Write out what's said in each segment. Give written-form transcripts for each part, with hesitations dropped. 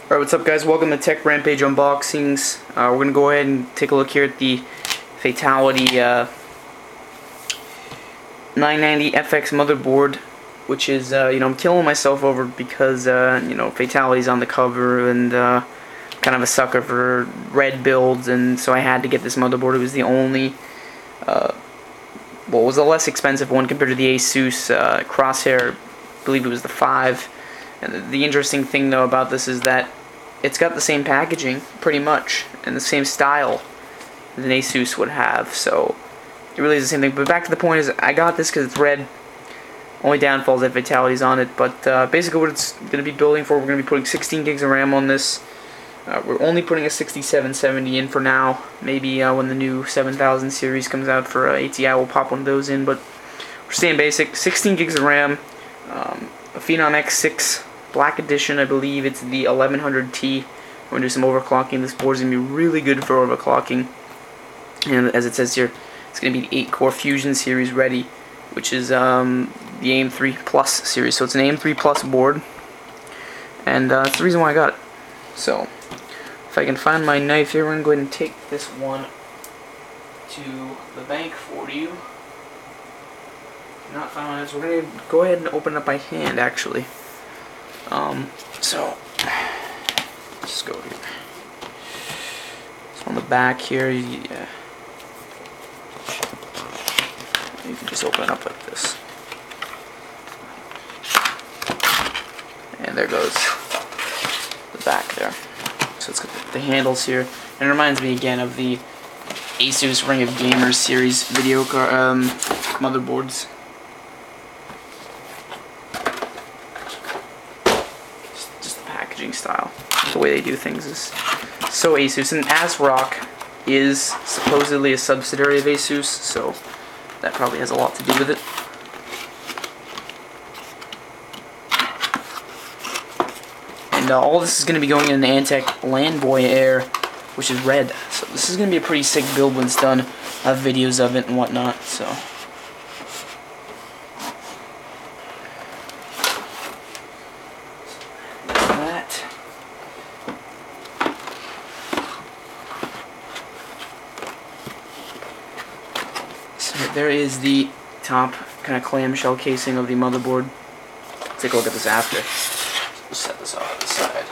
Alright, what's up guys? Welcome to Tech Rampage Unboxings. We're going to go ahead and take a look here at the Fatality 990 FX motherboard, which is, I'm killing myself over because, Fatality's on the cover and kind of a sucker for red builds, and so I had to get this motherboard. It was the only, it was the less expensive one compared to the ASUS Crosshair. I believe it was the 5. And the interesting thing though about this is that it's got the same packaging, pretty much, and the same style that an ASUS would have, so it really is the same thing. But back to the point is, I got this because it's red. Only downfall is that Fatality's on it, but basically what it's going to be building for, we're going to be putting 16 gigs of RAM on this. We're only putting a 6770 in for now. Maybe when the new 7000 series comes out for ATI, we'll pop one of those in, but we're staying basic. 16 gigs of RAM, a Phenom X6 Black Edition, I believe it's the 1100T. We're going to do some overclocking. This board's going to be really good for overclocking. And as it says here, it's going to be the 8-core Fusion series ready, which is the AM3 Plus series. So it's an AM3 Plus board, and that's the reason why I got it. So if I can find my knife here, we're going to go ahead and take this one to the bank for you. Not found my knife, so we're going to go ahead and open it up by hand, actually. So let's go here. So on the back here, you can just open it up like this, and there goes the back there. So it's got the handles here, and it reminds me again of the ASUS Ring of Gamers series video motherboards. Style. The way they do things is so ASUS, and ASRock is supposedly a subsidiary of ASUS, so that probably has a lot to do with it. And all this is going to be going in an Antec Landboy Air, which is red. So this is going to be a pretty sick build when it's done. I have videos of it and whatnot, so. There is the top kind of clamshell casing of the motherboard. Let's take a look at this after. We'll set this off to the side.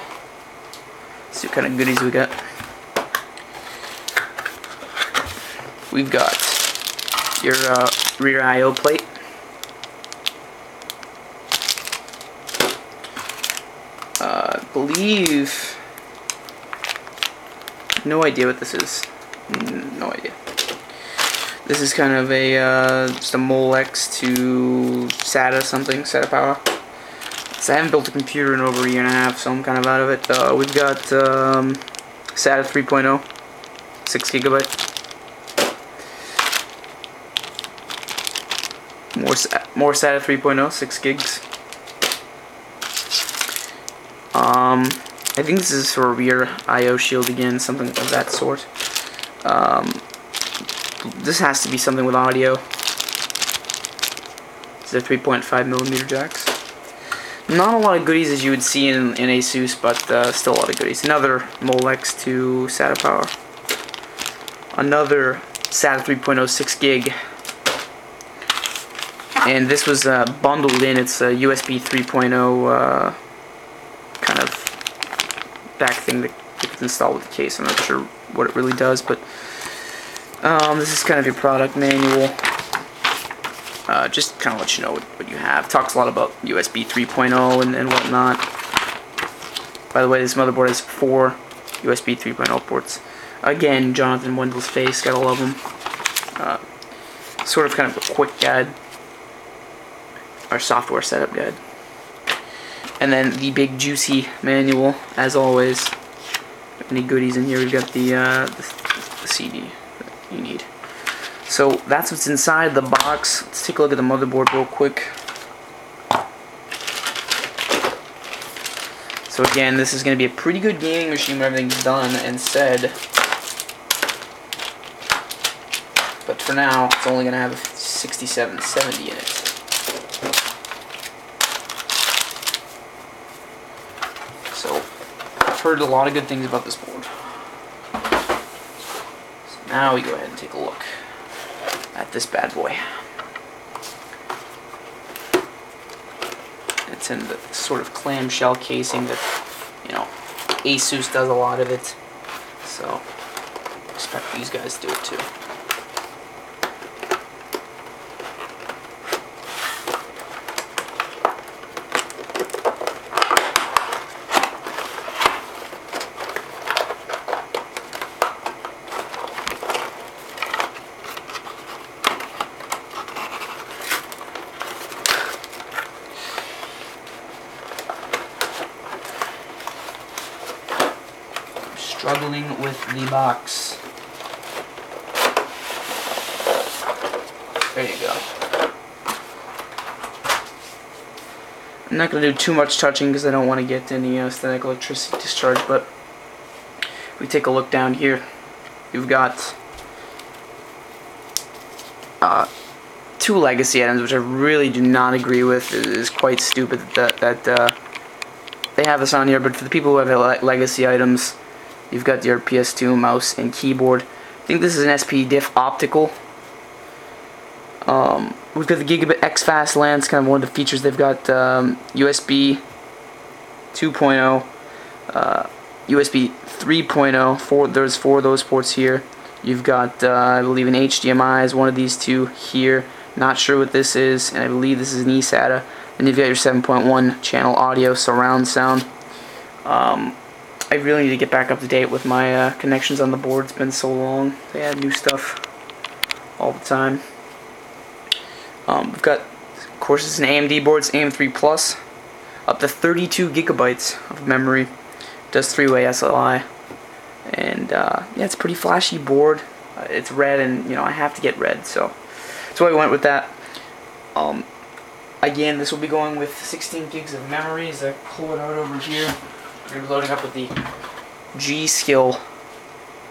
See what kind of goodies we got. We've got your rear I/O plate. I believe, no idea what this is. No idea. This is kind of a just a Molex to SATA something, SATA power. So I haven't built a computer in over a year and a half, so I'm kind of out of it. We've got SATA 3.0, 6 GB. More SATA 3.0, 6 gigs. I think this is for a rear I/O shield again, something of that sort. This has to be something with audio. These are 3.5mm jacks. Not a lot of goodies as you would see in ASUS, but still a lot of goodies. Another Molex to SATA power. Another SATA 3.0 6 gig. And this was bundled in. It's a USB 3.0 kind of back thing that gets installed with the case. I'm not sure what it really does, but this is kind of your product manual. Just kind of let you know what you have. Talks a lot about USB 3.0 and whatnot. By the way, this motherboard has 4 USB 3.0 ports. Again, Jonathan Wendell's face, gotta love him. Sort of kind of a quick guide. Our software setup guide. And then the big juicy manual, as always. Any goodies in here? We've got the CD you need. So that's what's inside the box. Let's take a look at the motherboard real quick. So again, this is going to be a pretty good gaming machine when everything's done and said. But for now, it's only going to have a 6770 in it. So I've heard a lot of good things about this board. So now we go ahead and take a look at this bad boy. It's in the sort of clamshell casing that, you know, ASUS does a lot of it. So, expect these guys to do it too. Struggling with the box. There you go. I'm not going to do too much touching because I don't want to get any static electricity discharge, but if we take a look down here, you've got two legacy items, which I really do not agree with. It is quite stupid that they have this on here, but for the people who have legacy items, you've got your PS2 mouse and keyboard. I think this is an SP Diff optical. We've got the Gigabit X-Fast LAN. It's kind of one of the features. They've got USB 2.0, USB 3.0. There's 4 of those ports here. You've got, I believe, an HDMI is one of these two here. Not sure what this is, and I believe this is an eSATA. And you've got your 7.1 channel audio surround sound. I really need to get back up to date with my connections on the board. It's been so long. They add new stuff all the time. We've got, of course, it's an AMD board. It's AM3 Plus, up to 32 gigabytes of memory. Does 3-way SLI, and yeah, it's a pretty flashy board. It's red, and you know I have to get red, so that's why I went with that. Again, this will be going with 16 gigs of memory. As I pull it out over here, we're going to be loading up with the G-Skill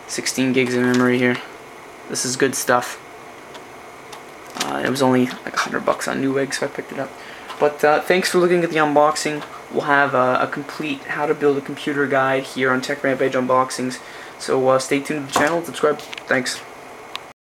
16 gigs of memory here. This is good stuff. It was only like $100 on Newegg, so I picked it up. But thanks for looking at the unboxing. We'll have a complete how to build a computer guide here on Tech Rampage Unboxings. So stay tuned to the channel and subscribe. Thanks.